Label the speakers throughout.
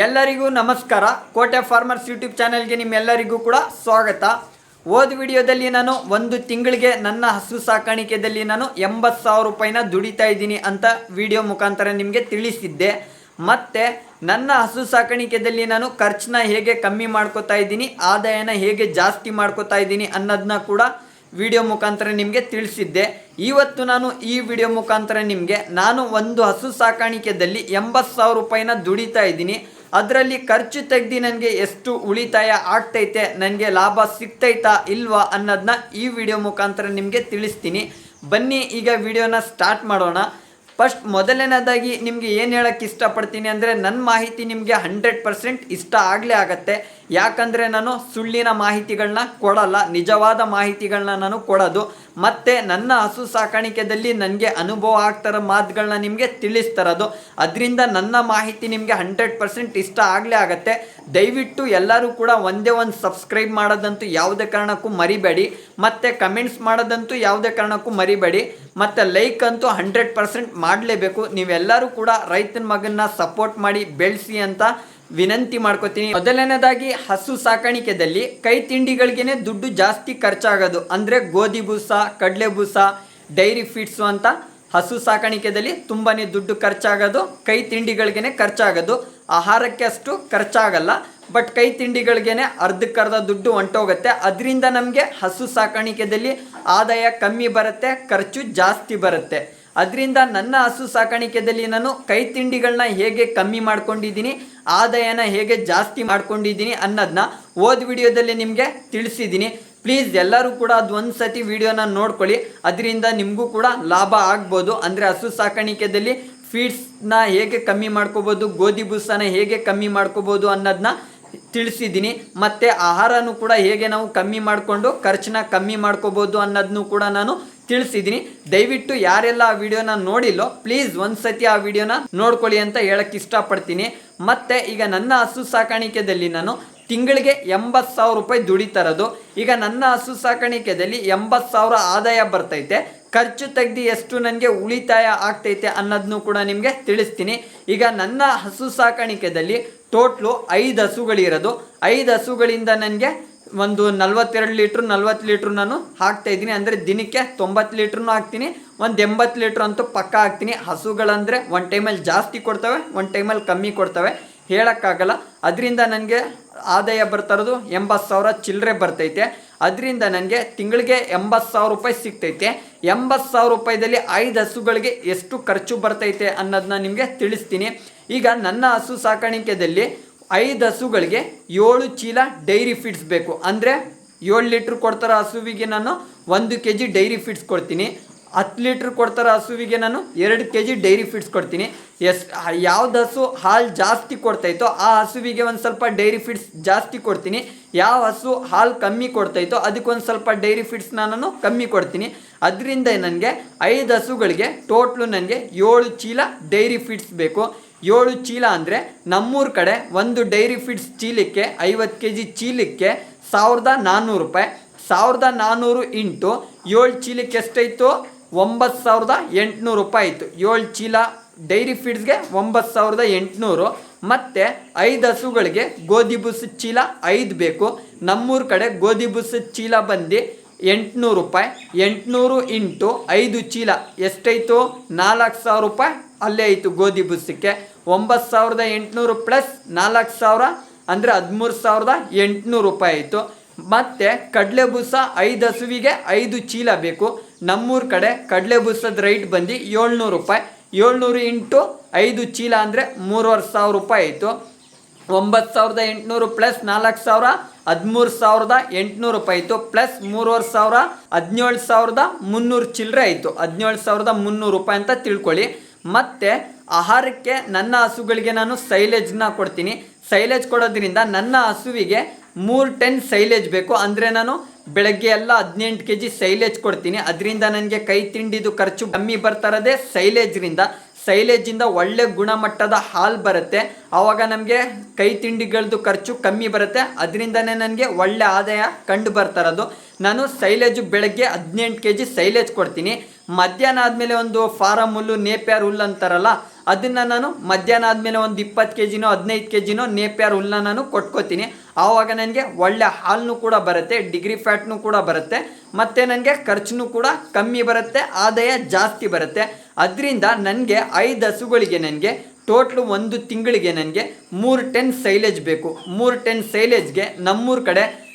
Speaker 1: ಎಲ್ಲರಿಗೂ ನಮಸ್ಕಾರ. ಕೋಟೆ ಫಾರ್ಮರ್ಸ್ ಯೂಟ್ಯೂಬ್ ಚಾನೆಲ್ಗೆ ನಿಮ್ಮೆಲ್ಲರಿಗೂ ಕೂಡ ಸ್ವಾಗತ. ಹೋದ ವಿಡಿಯೋದಲ್ಲಿ ನಾನು ಒಂದು ತಿಂಗಳಿಗೆ ನನ್ನ ಹಸು ಸಾಕಾಣಿಕೆಯಲ್ಲಿ ನಾನು 80,000 ರೂಪಾಯಿನ ದುಡಿತಾ ಇದ್ದೀನಿ ಅಂತ ವಿಡಿಯೋ ಮುಖಾಂತರ ನಿಮಗೆ ತಿಳಿಸಿದ್ದೆ. ಮತ್ತು ನನ್ನ ಹಸು ಸಾಕಾಣಿಕೆಯಲ್ಲಿ ನಾನು ಖರ್ಚನ್ನ ಹೇಗೆ ಕಮ್ಮಿ ಮಾಡ್ಕೋತಾ ಇದ್ದೀನಿ, ಆದಾಯನ ಹೇಗೆ ಜಾಸ್ತಿ ಮಾಡ್ಕೋತಾ ಇದ್ದೀನಿ ಅನ್ನೋದನ್ನ ಕೂಡ ವಿಡಿಯೋ ಮುಖಾಂತರ ನಿಮಗೆ ತಿಳಿಸಿದ್ದೆ. ಇವತ್ತು ನಾನು ಈ ವಿಡಿಯೋ ಮುಖಾಂತರ ನಿಮಗೆ ನಾನು ಒಂದು ಹಸು ಸಾಕಾಣಿಕೆಯಲ್ಲಿ 80,000 ರೂಪಾಯಿನ ದುಡಿತಾ ಇದ್ದೀನಿ, ಅದರಲ್ಲಿ ಖರ್ಚು ತೆಗೆದು ನನಗೆ ಎಷ್ಟು ಉಳಿತಾಯ ಆಗ್ತೈತೆ, ನನಗೆ ಲಾಭ ಸಿಗ್ತೈತಾ ಇಲ್ವಾ ಅನ್ನೋದನ್ನ ಈ ವಿಡಿಯೋ ಮುಖಾಂತರ ನಿಮಗೆ ತಿಳಿಸ್ತೀನಿ. ಬನ್ನಿ ಈಗ ವಿಡಿಯೋನ ಸ್ಟಾರ್ಟ್ ಮಾಡೋಣ. ಫಸ್ಟ್ ಮೊದಲನೇದಾಗಿ ನಿಮಗೆ ಏನು ಹೇಳೋಕ್ಕೆ ಇಷ್ಟಪಡ್ತೀನಿ ಅಂದರೆ, ನನ್ನ ಮಾಹಿತಿ ನಿಮಗೆ 100% ಇಷ್ಟ ಆಗಲೇ ಆಗುತ್ತೆ. ಯಾಕಂದರೆ ನಾನು ಸುಳ್ಳಿನ ಮಾಹಿತಿಗಳನ್ನ ಕೊಡಲ್ಲ, ನಿಜವಾದ ಮಾಹಿತಿಗಳನ್ನ ನಾನು ಕೊಡೋದು. ಮತ್ತು ನನ್ನ ಹಸು ಸಾಕಾಣಿಕೆಯಲ್ಲಿ ನನಗೆ ಅನುಭವ ಆಗ್ತಾರೋ ಮಾತುಗಳನ್ನ ನಿಮಗೆ ತಿಳಿಸ್ತಾರದು. ಅದರಿಂದ ನನ್ನ ಮಾಹಿತಿ ನಿಮಗೆ 100% ಇಷ್ಟ ಆಗಲೇ ಆಗುತ್ತೆ. ದಯವಿಟ್ಟು ಎಲ್ಲರೂ ಕೂಡ ಒಂದೇ ಒಂದು ಸಬ್ಸ್ಕ್ರೈಬ್ ಮಾಡೋದಂತೂ ಯಾವುದೇ ಕಾರಣಕ್ಕೂ ಮರಿಬೇಡಿ, ಮತ್ತು ಕಮೆಂಟ್ಸ್ ಮಾಡೋದಂತೂ ಯಾವುದೇ ಕಾರಣಕ್ಕೂ ಮರಿಬೇಡಿ, ಮತ್ತು ಲೈಕ್ ಅಂತೂ 100% ಮಾಡಲೇಬೇಕು. ನೀವೆಲ್ಲರೂ ಕೂಡ ರೈತನ ಮಗನ್ನ ಸಪೋರ್ಟ್ ಮಾಡಿ ಬೆಳೆಸಿ ಅಂತ ವಿನಂತಿ ಮಾಡ್ಕೋತೀನಿ. ಮೊದಲನೇದಾಗಿ ಹಸು ಸಾಕಾಣಿಕೆಯಲ್ಲಿ ಕೈ ತಿಂಡಿಗಳಿಗೇನೆ ದುಡ್ಡು ಜಾಸ್ತಿ ಖರ್ಚಾಗೋದು. ಅಂದರೆ ಗೋಧಿ ಬೂಸ, ಕಡಲೆ ಬೂಸ, ಡೈರಿ ಫೀಡ್ಸು ಅಂತ ಹಸು ಸಾಕಾಣಿಕೆಯಲ್ಲಿ ತುಂಬಾ ದುಡ್ಡು ಖರ್ಚಾಗೋದು. ಕೈ ತಿಂಡಿಗಳಿಗೇನೆ ಖರ್ಚಾಗೋದು, ಆಹಾರಕ್ಕೆ ಅಷ್ಟು ಖರ್ಚಾಗಲ್ಲ. ಬಟ್ ಕೈ ತಿಂಡಿಗಳಿಗೇನೆ ಅರ್ಧಕ್ಕರ್ಧ ದುಡ್ಡು ಹೊಂಟೋಗುತ್ತೆ. ಅದರಿಂದ ನಮಗೆ ಹಸು ಸಾಕಾಣಿಕೆಯಲ್ಲಿ ಆದಾಯ ಕಮ್ಮಿ ಬರುತ್ತೆ, ಖರ್ಚು ಜಾಸ್ತಿ ಬರುತ್ತೆ. ಅದರಿಂದ ನನ್ನ ಹಸು ಸಾಕಾಣಿಕೆಯಲ್ಲಿ ನಾನು ಕೈ ತಿಂಡಿಗಳನ್ನ ಹೇಗೆ ಕಮ್ಮಿ ಮಾಡ್ಕೊಂಡಿದ್ದೀನಿ, ಆದಾಯನ ಹೇಗೆ ಜಾಸ್ತಿ ಮಾಡ್ಕೊಂಡಿದ್ದೀನಿ ಅನ್ನೋದನ್ನ ಹೋದ ವಿಡಿಯೋದಲ್ಲಿ ನಿಮಗೆ ತಿಳಿಸಿದ್ದೀನಿ. ಪ್ಲೀಸ್ ಎಲ್ಲರೂ ಕೂಡ ಅದು ಒಂದು ಸತಿ ವಿಡಿಯೋನ ನೋಡ್ಕೊಳ್ಳಿ, ಅದರಿಂದ ನಿಮಗೂ ಕೂಡ ಲಾಭ ಆಗ್ಬೋದು. ಅಂದರೆ ಹಸು ಸಾಕಾಣಿಕೆಯಲ್ಲಿ ಫೀಡ್ಸ್ನ ಹೇಗೆ ಕಮ್ಮಿ ಮಾಡ್ಕೋಬೋದು, ಗೋಧಿ ಬೂಸನ ಹೇಗೆ ಕಮ್ಮಿ ಮಾಡ್ಕೋಬೋದು ಅನ್ನೋದನ್ನ ತಿಳಿಸಿದ್ದೀನಿ. ಮತ್ತು ಆಹಾರನೂ ಕೂಡ ಹೇಗೆ ನಾವು ಕಮ್ಮಿ ಮಾಡಿಕೊಂಡು ಖರ್ಚನ್ನ ಕಮ್ಮಿ ಮಾಡ್ಕೋಬೋದು ಅನ್ನೋದನ್ನು ಕೂಡ ನಾನು ತಿಳಿಸಿದ್ದೀನಿ. ದಯವಿಟ್ಟು ಯಾರೆಲ್ಲ ಆ ವಿಡಿಯೋನ ನೋಡಿಲ್ಲೋ ಪ್ಲೀಸ್ ಒಂದು ಸತಿ ಆ ವಿಡಿಯೋನ ನೋಡ್ಕೊಳ್ಳಿ ಅಂತ ಹೇಳಕ್ಕೆ ಇಷ್ಟಪಡ್ತೀನಿ. ಮತ್ತು ಈಗ ನನ್ನ ಹಸು ಸಾಕಾಣಿಕೆಯಲ್ಲಿ ನಾನು ತಿಂಗಳಿಗೆ 80,000 ರೂಪಾಯಿ ದುಡಿತಾರದು. ಈಗ ನನ್ನ ಹಸು ಸಾಕಾಣಿಕೆಯಲ್ಲಿ 80,000 ಆದಾಯ ಬರ್ತೈತೆ, ಖರ್ಚು ತೆಗೆದು ಎಷ್ಟು ನನಗೆ ಉಳಿತಾಯ ಆಗ್ತೈತೆ ಅನ್ನೋದನ್ನು ಕೂಡ ನಿಮಗೆ ತಿಳಿಸ್ತೀನಿ. ಈಗ ನನ್ನ ಹಸು ಸಾಕಾಣಿಕೆಯಲ್ಲಿ ಟೋಟ್ಲು 5 ಹಸುಗಳಿರೋದು. 5 ಹಸುಗಳಿಂದ ನನಗೆ ಒಂದು 42 ಲೀಟ್ರ್ 40 ಲೀಟ್ರ್ ನಾನು ಹಾಕ್ತಾಯಿದ್ದೀನಿ. ಅಂದರೆ ದಿನಕ್ಕೆ 90 ಲೀಟ್ರೂ ಹಾಕ್ತೀನಿ, ಒಂದು 80 ಲೀಟ್ರ್ ಅಂತೂ ಪಕ್ಕ ಹಾಕ್ತೀನಿ. ಹಸುಗಳಂದರೆ ಒಂದು ಟೈಮಲ್ಲಿ ಜಾಸ್ತಿ ಕೊಡ್ತವೆ, ಒಂದು ಟೈಮಲ್ಲಿ ಕಮ್ಮಿ ಕೊಡ್ತವೆ, ಹೇಳೋಕ್ಕಾಗಲ್ಲ. ಅದರಿಂದ ನನಗೆ ಆದಾಯ ಬರ್ತಾರದು 80,000 ಚಿಲ್ಲರೆ ಬರ್ತೈತೆ. ಅದರಿಂದ ನನಗೆ ತಿಂಗಳಿಗೆ 80,000 ರೂಪಾಯಿ ಸಿಗ್ತೈತೆ. 80,000 ರೂಪಾಯಿದಲ್ಲಿ 5 ಹಸುಗಳಿಗೆ ಎಷ್ಟು ಖರ್ಚು ಬರ್ತೈತೆ ಅನ್ನೋದನ್ನ ನಿಮಗೆ ತಿಳಿಸ್ತೀನಿ. ಈಗ ನನ್ನ ಹಸು ಸಾಕಾಣಿಕೆಯಲ್ಲಿ 5 ಹಸುಗಳಿಗೆ 7 ಚೀಲ ಡೈರಿ ಫೀಡ್ಸ್ ಬೇಕು. ಅಂದರೆ 7 ಲೀಟ್ರ್ ಕೊಡ್ತಾರೋ ಹಸುವಿಗೆ ನಾನು 1 kg ಡೈರಿ ಫೀಡ್ಸ್ ಕೊಡ್ತೀನಿ. 10 ಲೀಟ್ರ್ ಕೊಡ್ತಾರೋ ಹಸುವಿಗೆ ನಾನು 2 kg ಡೈರಿ ಫೀಡ್ಸ್ ಕೊಡ್ತೀನಿ. ಯಾವ್ದು ಹಸು ಹಾಲು ಜಾಸ್ತಿ ಕೊಡ್ತೈತೋ ಆ ಹಸುವಿಗೆ ಒಂದು ಸ್ವಲ್ಪ ಡೈರಿ ಫೀಡ್ಸ್ ಜಾಸ್ತಿ ಕೊಡ್ತೀನಿ. ಯಾವ ಹಸು ಹಾಲು ಕಮ್ಮಿ ಕೊಡ್ತೈತೋ ಅದಕ್ಕೊಂದು ಸ್ವಲ್ಪ ಡೈರಿ ಫೀಡ್ಸ್ನ ನಾನು ಕಮ್ಮಿ ಕೊಡ್ತೀನಿ. ಅದರಿಂದ ನನಗೆ 5 ಹಸುಗಳಿಗೆ ಟೋಟ್ಲು ನನಗೆ 7 ಚೀಲ ಡೈರಿ ಫೀಡ್ಸ್ ಬೇಕು. 7 ಚೀಲ ಅಂದರೆ ನಮ್ಮೂರ ಕಡೆ ಒಂದು ಡೈರಿ ಫೀಡ್ಸ್ ಚೀಲಕ್ಕೆ 50 kg ಚೀಲಕ್ಕೆ 1,400 ರೂಪಾಯಿ. 1,400 ಇಂಟು 7 ಚೀಲಕ್ಕೆ ಎಷ್ಟಾಯಿತು? 9,800 ರೂಪಾಯಿ ಆಯಿತು. 7 ಚೀಲ ಡೈರಿ ಫೀಡ್ಸ್ಗೆ 9,800. ಮತ್ತು 5 ಹಸುಗಳಿಗೆ ಗೋಧಿ ಬೂಸದ ಚೀಲ 5 ಬೇಕು. ನಮ್ಮೂರ ಕಡೆ ಗೋಧಿ ಬೂಸದ ಚೀಲ ಬಂದು 800 ರೂಪಾಯಿ. 800 ಇಂಟು 5 ಚೀಲ ಎಷ್ಟಾಯಿತು? 4,000 ರೂಪಾಯಿ ಅಲ್ಲೇ ಆಯಿತು ಗೋಧಿ ಬೂಸಕ್ಕೆ. 9,800 ಪ್ಲಸ್ 4,000 ಅಂದರೆ 13,800 ರೂಪಾಯಿ ಆಯಿತು. ಮತ್ತು ಕಡಲೆ ಬೂಸ 5 ಹಸುವಿಗೆ 5 ಚೀಲ ಬೇಕು. ನಮ್ಮೂರ ಕಡೆ ಕಡಲೆ ಬೂಸದ ರೈಟ್ ಬಂದು 700 ರೂಪಾಯಿ. 700 ಇಂಟು 5 ಚೀಲ ಅಂದರೆ 3,500 ರೂಪಾಯಿ ಆಯಿತು. 9,800 ಪ್ಲಸ್ 4,000 13,800 ರೂಪಾಯಿ ಆಯಿತು. ಪ್ಲಸ್ 3,500 17,300 ಚಿಲ್ಲರೆ ಆಯಿತು. 17,300 ರೂಪಾಯಿ ಅಂತ ತಿಳ್ಕೊಳ್ಳಿ. ಮತ್ತು ಆಹಾರಕ್ಕೆ ನನ್ನ ಹಸುಗಳಿಗೆ ನಾನು ಸೈಲೇಜ್ನ ಕೊಡ್ತೀನಿ. ಸೈಲೇಜ್ ಕೊಡೋದ್ರಿಂದ ನನ್ನ ಹಸುವಿಗೆ 3 ಟನ್ ಸೈಲೇಜ್ ಬೇಕು. ಅಂದರೆ ನಾನು ಬೆಳಗ್ಗೆ ಎಲ್ಲ 18 kg ಸೈಲೇಜ್ ಕೊಡ್ತೀನಿ. ಅದರಿಂದ ನನಗೆ ಕೈ ತಿಂಡಿದು ಖರ್ಚು ಕಮ್ಮಿ ಬರ್ತಾರದೆ ಸೈಲೇಜ್ರಿಂದ. ಸೈಲೇಜಿಂದ ಒಳ್ಳೆ ಗುಣಮಟ್ಟದ ಹಾಲು ಬರುತ್ತೆ. ಆವಾಗ ನಮಗೆ ಕೈ ತಿಂಡಿಗಳದ್ದು ಖರ್ಚು ಕಮ್ಮಿ ಬರುತ್ತೆ. ಅದರಿಂದನೇ ನನಗೆ ಒಳ್ಳೆ ಆದಾಯ ಕಂಡು ಬರ್ತಾರದು. ನಾನು ಸೈಲೇಜು ಬೆಳಗ್ಗೆ 18 kg ಸೈಲೇಜ್ ಕೊಡ್ತೀನಿ. ಮಧ್ಯಾಹ್ನ ಆದಮೇಲೆ ಒಂದು ಫಾರಮ್ ಹುಲ್ಲು ನೇಪ್ಯಾರ್ ಹುಲ್ಲು ಅಂತಾರಲ್ಲ ಅದನ್ನು ನಾನು ಮಧ್ಯಾಹ್ನ ಆದಮೇಲೆ ಒಂದು 20 kg 15 kg ನೇಪ್ಯಾರ್ ಹುಲ್ಲನ್ನ ನಾನು ಕೊಟ್ಕೋತೀನಿ. ಆವಾಗ ನನಗೆ ಒಳ್ಳೆ ಹಾಲನ್ನು ಕೂಡ ಬರುತ್ತೆ, ಡಿಗ್ರಿ ಫ್ಯಾಟ್ನು ಕೂಡ ಬರುತ್ತೆ, ಮತ್ತು ನನಗೆ ಖರ್ಚು ಕೂಡ ಕಮ್ಮಿ ಬರುತ್ತೆ, ಆದಾಯ ಜಾಸ್ತಿ ಬರುತ್ತೆ. ಅದರಿಂದ ನನಗೆ 5 ಹಸುಗಳಿಗೆ ನನಗೆ ಟೋಟ್ಲು ಒಂದು ತಿಂಗಳಿಗೆ ನನಗೆ 3 ಟನ್ ಸೈಲೇಜ್ ಬೇಕು. 3 ಟನ್ ಸೈಲೇಜ್ಗೆ ನಮ್ಮೂರ ಕಡೆ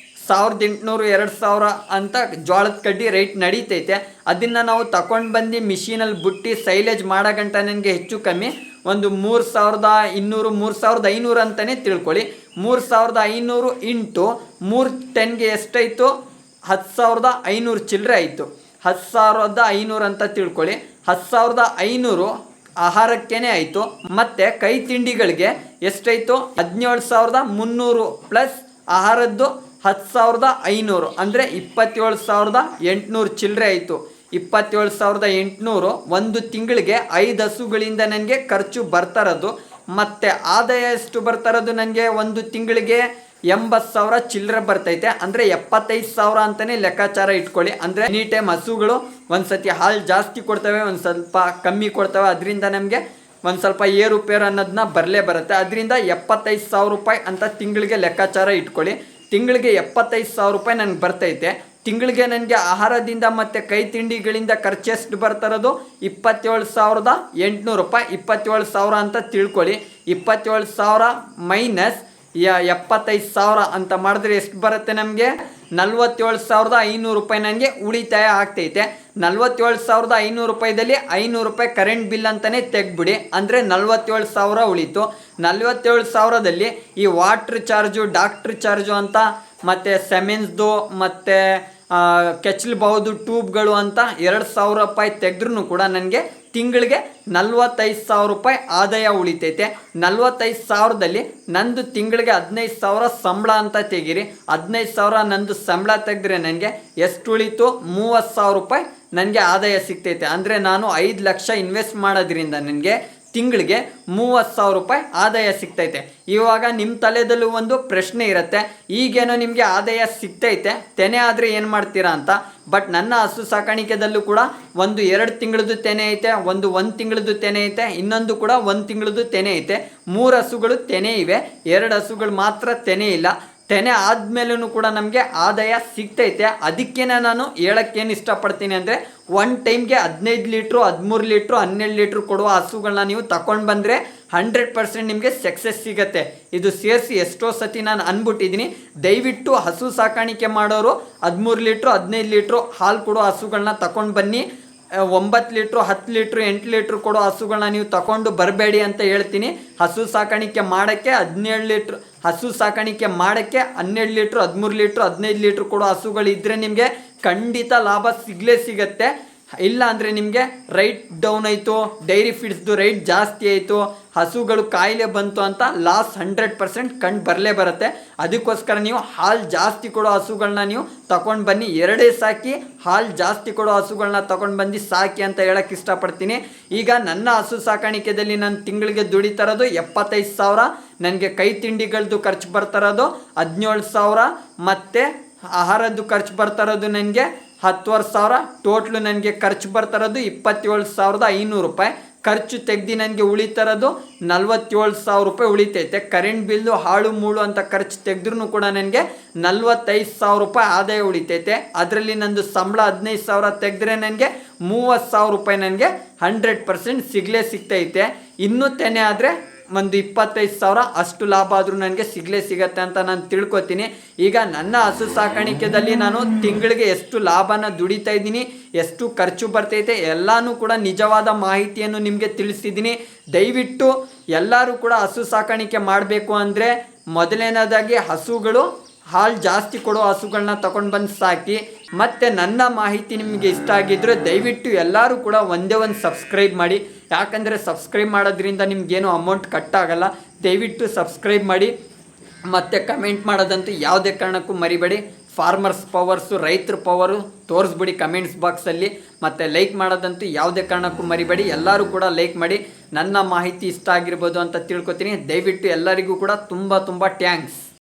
Speaker 1: 1800 2000 ಅಂತ ಜೋಳದ ಕಡ್ಡಿ ರೇಟ್ ನಡೀತೈತೆ. ಅದನ್ನು ನಾವು ತಗೊಂಡು ಬಂದು ಮಿಷಿನಲ್ಲಿ ಬುಟ್ಟಿ ಸೈಲೇಜ್ ಮಾಡೋ ಗಂಟ ನನಗೆ ಹೆಚ್ಚು ಕಮ್ಮಿ ಒಂದು 3200 3500 ಅಂತಲೇ ತಿಳ್ಕೊಳ್ಳಿ. 3500 ಇಂಟು 3 ಟನ್ಗೆ ಎಷ್ಟಾಯಿತು? 10,500 ಚಿಲ್ಲರೆ ಆಯಿತು. 10,500 ಅಂತ ತಿಳ್ಕೊಳ್ಳಿ. 10,500 ಆಹಾರಕ್ಕೇನೆ ಆಯಿತು. ಮತ್ತು ಕೈ ತಿಂಡಿಗಳಿಗೆ ಎಷ್ಟಾಯಿತು? 17,300 ಪ್ಲಸ್ ಆಹಾರದ್ದು 10,500 ಅಂದರೆ 27,800 ಚಿಲ್ಲರೆ ಆಯಿತು. 27,800 ಒಂದು ತಿಂಗಳಿಗೆ 5 ಹಸುಗಳಿಂದ ನನಗೆ ಖರ್ಚು ಬರ್ತಾರದು. ಮತ್ತು ಆದಾಯ ಎಷ್ಟು ಬರ್ತಾರದು? ನನಗೆ ಒಂದು ತಿಂಗಳಿಗೆ 80,000 ಚಿಲ್ಲರೆ ಬರ್ತೈತೆ. ಅಂದರೆ 75,000 ಅಂತಲೇ ಲೆಕ್ಕಾಚಾರ ಇಟ್ಕೊಳ್ಳಿ. ಅಂದರೆ ಎನಿ ಟೈಮ್ ಹಸುಗಳು ಒಂದು ಸತಿ ಹಾಲು ಜಾಸ್ತಿ ಕೊಡ್ತವೆ, ಒಂದು ಸ್ವಲ್ಪ ಕಮ್ಮಿ ಕೊಡ್ತವೆ, ಅದರಿಂದ ನಮಗೆ ಒಂದು ಸ್ವಲ್ಪ ಏರುಪೇರು ಅನ್ನೋದನ್ನ ಬರಲೇ ಬರುತ್ತೆ. ಅದರಿಂದ 75,000 ರೂಪಾಯಿ ಅಂತ ತಿಂಗಳಿಗೆ ಲೆಕ್ಕಾಚಾರ ಇಟ್ಕೊಳ್ಳಿ. ತಿಂಗಳಿಗೆ 75,000 ರೂಪಾಯಿ ನನಗೆ ಬರ್ತೈತೆ. ತಿಂಗಳಿಗೆ ನನಗೆ ಆಹಾರದಿಂದ ಮತ್ತು ಕೈ ತಿಂಡಿಗಳಿಂದ ಖರ್ಚು ಎಷ್ಟು ಬರ್ತಾರದು? 27,800 ರೂಪಾಯಿ. 27,000 ಅಂತ ತಿಳ್ಕೊಳ್ಳಿ. 27,000 ಮೈನಸ್ 75,000 ಅಂತ ಮಾಡಿದ್ರೆ ಎಷ್ಟು ಬರುತ್ತೆ? ನಮಗೆ 47,500 ರೂಪಾಯಿ ನನಗೆ ಉಳಿತಾಯ ಆಗ್ತೈತೆ. 47,500 ರೂಪಾಯಿದಲ್ಲಿ 500 ರೂಪಾಯಿ ಕರೆಂಟ್ ಬಿಲ್ ಅಂತಲೇ ತೆಗ್ಬಿಡಿ. ಅಂದರೆ 47,000 ಉಳಿತು. 47,000ದಲ್ಲಿ ಈ ವಾಟ್ರ್ ಚಾರ್ಜು, ಡಾಕ್ಟ್ರ್ ಚಾರ್ಜು ಅಂತ, ಮತ್ತು ಸೆಮೆನ್ಸ್ದು, ಮತ್ತು ಕೆಚ್ಚಲ್ಬಹುದು ಟ್ಯೂಬ್ಗಳು ಅಂತ 2,000 ರೂಪಾಯಿ ತೆಗೆದ್ರೂ ಕೂಡ ನನಗೆ ತಿಂಗಳಿಗೆ 45,000 ರೂಪಾಯಿ ಆದಾಯ ಉಳಿತೈತೆ. 45,000ದಲ್ಲಿ ನಂದು ತಿಂಗಳಿಗೆ 15,000 ಸಂಬಳ ಅಂತ ತೆಗೀರಿ. 15,000 ನಂದು ಸಂಬಳ ತೆಗೆದ್ರೆ ನನಗೆ ಎಷ್ಟು ಉಳಿತು? 30,000 ರೂಪಾಯಿ ನನಗೆ ಆದಾಯ ಸಿಗ್ತೈತೆ. ಅಂದರೆ ನಾನು 5 ಲಕ್ಷ ಇನ್ವೆಸ್ಟ್ ಮಾಡೋದ್ರಿಂದ ನನಗೆ ತಿಂಗಳಿಗೆ 30,000 ರೂಪಾಯಿ ಆದಾಯ ಸಿಗ್ತೈತೆ. ಇವಾಗ ನಿಮ್ಮ ತಲೆದಲ್ಲೂ ಒಂದು ಪ್ರಶ್ನೆ ಇರುತ್ತೆ, ಈಗೇನೋ ನಿಮಗೆ ಆದಾಯ ಸಿಗ್ತೈತೆ, ತೆನೆ ಆದರೆ ಏನು ಮಾಡ್ತೀರಾ ಅಂತ. ಬಟ್ ನನ್ನ ಹಸು ಸಾಕಾಣಿಕೆದಲ್ಲೂ ಕೂಡ ಒಂದು 2 ತಿಂಗಳದ್ದು ತೆನೆ ಐತೆ, ಒಂದು 1 ತಿಂಗಳದ್ದು ತೆನೆ ಐತೆ, ಇನ್ನೊಂದು ಕೂಡ 1 ತಿಂಗಳದ್ದು ತೆನೆ ಐತೆ. 3 ಹಸುಗಳು ತೆನೆ ಇವೆ, 2 ಹಸುಗಳು ಮಾತ್ರ ತೆನೆ ಇಲ್ಲ. ತೆನೆ ಆದಮೇಲೂ ಕೂಡ ನಮಗೆ ಆದಾಯ ಸಿಗ್ತೈತೆ. ಅದಕ್ಕೇನೆ ನಾನು ಹೇಳೋಕ್ಕೇನು ಇಷ್ಟಪಡ್ತೀನಿ ಅಂದರೆ, ಒನ್ ಟೈಮ್ಗೆ 15 ಲೀಟ್ರು 13 ಲೀಟ್ರು 12 ಲೀಟ್ರು ಕೊಡುವ ಹಸುಗಳನ್ನ ನೀವು ತಗೊಂಡು ಬಂದರೆ 100% ನಿಮಗೆ ಸಕ್ಸಸ್ ಸಿಗುತ್ತೆ. ಇದು ಸೇರಿಸಿ ಎಷ್ಟೋ ಸತಿ ನಾನು ಅಂದ್ಬಿಟ್ಟಿದ್ದೀನಿ. ದಯವಿಟ್ಟು ಹಸು ಸಾಕಾಣಿಕೆ ಮಾಡೋರು 13 ಲೀಟ್ರು 15 ಲೀಟ್ರು ಹಾಲು ಕೊಡೋ ಹಸುಗಳನ್ನ ತಗೊಂಡು ಬನ್ನಿ. 9 ಲೀಟ್ರು 10 ಲೀಟ್ರು 8 ಲೀಟ್ರು ಕೊಡೋ ಹಸುಗಳನ್ನ ನೀವು ತಗೊಂಡು ಬರಬೇಡಿ ಅಂತ ಹೇಳ್ತೀನಿ. ಹಸು ಸಾಕಾಣಿಕೆ ಮಾಡೋಕ್ಕೆ 17 ಲೀಟ್ರು ಹಸು ಸಾಕಾಣಿಕೆ ಮಾಡೋಕ್ಕೆ 12 ಲೀಟ್ರು 13 ಲೀಟ್ರು 15 ಲೀಟ್ರು ಕೊಡೋ ಹಸುಗಳಿದ್ದರೆ ನಿಮಗೆ ಖಂಡಿತ ಲಾಭ ಸಿಗತ್ತೆ. ಇಲ್ಲ ಅಂದರೆ ನಿಮಗೆ ರೈಟ್ ಡೌನ್ ಆಯಿತು, ಡೈರಿ ಫೀಡ್ಸ್ದು ರೈಟ್ ಜಾಸ್ತಿ ಆಯಿತು, ಹಸುಗಳು ಕಾಯಿಲೆ ಬಂತು ಅಂತ ಲಾಸ್ 100% ಕಂಡು ಬರಲೇ ಬರುತ್ತೆ. ಅದಕ್ಕೋಸ್ಕರ ನೀವು ಹಾಲು ಜಾಸ್ತಿ ಕೊಡೋ ಹಸುಗಳನ್ನ ನೀವು ತಗೊಂಡು ಬನ್ನಿ. 2 ಸಾಕಿ ಹಾಲು ಜಾಸ್ತಿ ಕೊಡೋ ಹಸುಗಳನ್ನ ತಗೊಂಡು ಬಂದು ಸಾಕಿ ಅಂತ ಹೇಳಕ್ಕೆ ಇಷ್ಟಪಡ್ತೀನಿ. ಈಗ ನನ್ನ ಹಸು ಸಾಕಾಣಿಕೆಯಲ್ಲಿ ನಾನು ತಿಂಗಳಿಗೆ ದುಡಿತಾರೋದು 75,000, ನನಗೆ ಕೈ ತಿಂಡಿಗಳದ್ದು ಖರ್ಚು ಬರ್ತಾರೋದು 17,000, ಮತ್ತು ಆಹಾರದ್ದು ಖರ್ಚು ಬರ್ತಾರೋದು ನನಗೆ 10,500. ಟೋಟ್ಲು ನನಗೆ ಖರ್ಚು ಬರ್ತಾರೋದು 27,500 ರೂಪಾಯಿ. ಖರ್ಚು ತೆಗ್ದು ನನಗೆ ಉಳಿತಾರೋದು 47,000 ರೂಪಾಯಿ ಉಳಿತೈತೆ. ಕರೆಂಟ್ ಬಿಲ್ಲು ಹಾಳು ಮೂಳು ಅಂತ ಖರ್ಚು ತೆಗೆದ್ರೂ ಕೂಡ ನನಗೆ 45,000 ರೂಪಾಯಿ ಆದಾಯ ಉಳಿತೈತೆ. ಅದರಲ್ಲಿ ನಂದು ಸಂಬಳ 15,000 ತೆಗೆದ್ರೆ ನನಗೆ 30,000 ರೂಪಾಯಿ ನನಗೆ 100% ಸಿಗ್ತೈತೆ. ಇನ್ನೂ ತೆನೆ ಆದರೆ ಒಂದು 25,000 ಅಷ್ಟು ಲಾಭ ಆದರೂ ನನಗೆ ಸಿಗತ್ತೆ ಅಂತ ನಾನು ತಿಳ್ಕೊತೀನಿ. ಈಗ ನನ್ನ ಹಸು ಸಾಕಾಣಿಕೆಯಲ್ಲಿ ನಾನು ತಿಂಗಳಿಗೆ ಎಷ್ಟು ಲಾಭನ ದುಡಿತಾ ಇದ್ದೀನಿ, ಎಷ್ಟು ಖರ್ಚು ಬರ್ತೈತೆ ಎಲ್ಲನೂ ಕೂಡ ನಿಜವಾದ ಮಾಹಿತಿಯನ್ನು ನಿಮಗೆ ತಿಳಿಸಿದ್ದೀನಿ. ದಯವಿಟ್ಟು ಎಲ್ಲರೂ ಕೂಡ ಹಸು ಸಾಕಾಣಿಕೆ ಮಾಡಬೇಕು ಅಂದರೆ ಮೊದಲನೇದಾಗಿ ಹಸುಗಳು ಹಾಲು ಜಾಸ್ತಿ ಕೊಡೋ ಹಸುಗಳನ್ನ ತಗೊಂಡು ಬಂದು ಸಾಕಿ. ಮತ್ತು ನನ್ನ ಮಾಹಿತಿ ನಿಮಗೆ ಇಷ್ಟ ಆಗಿದ್ದರೆ ದಯವಿಟ್ಟು ಎಲ್ಲರೂ ಕೂಡ ಒಂದೇ ಒಂದು ಸಬ್ಸ್ಕ್ರೈಬ್ ಮಾಡಿ. ಯಾಕಂದರೆ ಸಬ್ಸ್ಕ್ರೈಬ್ ಮಾಡೋದ್ರಿಂದ ನಿಮಗೇನು ಅಮೌಂಟ್ ಕಟ್ಟಾಗಲ್ಲ. ದಯವಿಟ್ಟು ಸಬ್ಸ್ಕ್ರೈಬ್ ಮಾಡಿ. ಮತ್ತು ಕಮೆಂಟ್ ಮಾಡೋದಂತೂ ಯಾವುದೇ ಕಾರಣಕ್ಕೂ ಮರಿಬೇಡಿ. ಫಾರ್ಮರ್ಸ್ ಪವರ್ಸು, ರೈತರ ಪವರು ತೋರಿಸ್ಬಿಡಿ ಕಮೆಂಟ್ಸ್ ಬಾಕ್ಸಲ್ಲಿ. ಮತ್ತು ಲೈಕ್ ಮಾಡೋದಂತೂ ಯಾವುದೇ ಕಾರಣಕ್ಕೂ ಮರಿಬೇಡಿ. ಎಲ್ಲರೂ ಕೂಡ ಲೈಕ್ ಮಾಡಿ. ನನ್ನ ಮಾಹಿತಿ ಇಷ್ಟ ಆಗಿರ್ಬೋದು ಅಂತ ತಿಳ್ಕೊತೀನಿ. ದಯವಿಟ್ಟು ಎಲ್ಲರಿಗೂ ಕೂಡ ತುಂಬ ಥ್ಯಾಂಕ್ಸ್.